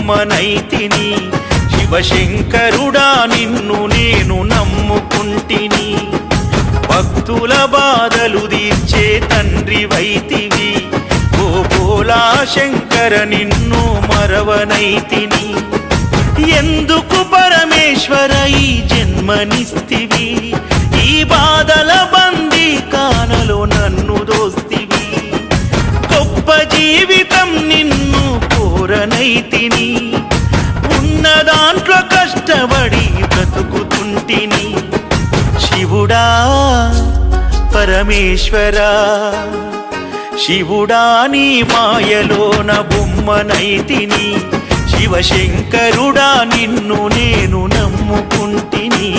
బొమ్మనైతిని శివశంకరుడా నిన్ను నేను నమ్ముకుంటిని భక్తుల బాధలు తీర్చే తండ్రి వైతివి ఓ భోలా శంకర నిన్ను మరవనైతిని ఎందుకు పరమేశ్వర ఈ జన్మనిస్తివి ఈ బాధల బందీ కానలో నన్ను దోస్తివి గొప్ప జీవితం నిన్ను కోరనైతిని ఉన్న దాంట్లో కష్టపడి బ్రతుకుతుంటిని శివుడా పరమేశ్వరా శివుడా నీ మాయలోన బొమ్మనైతిని శివశంకరుడా నిన్ను నేను నమ్ముకుంటిని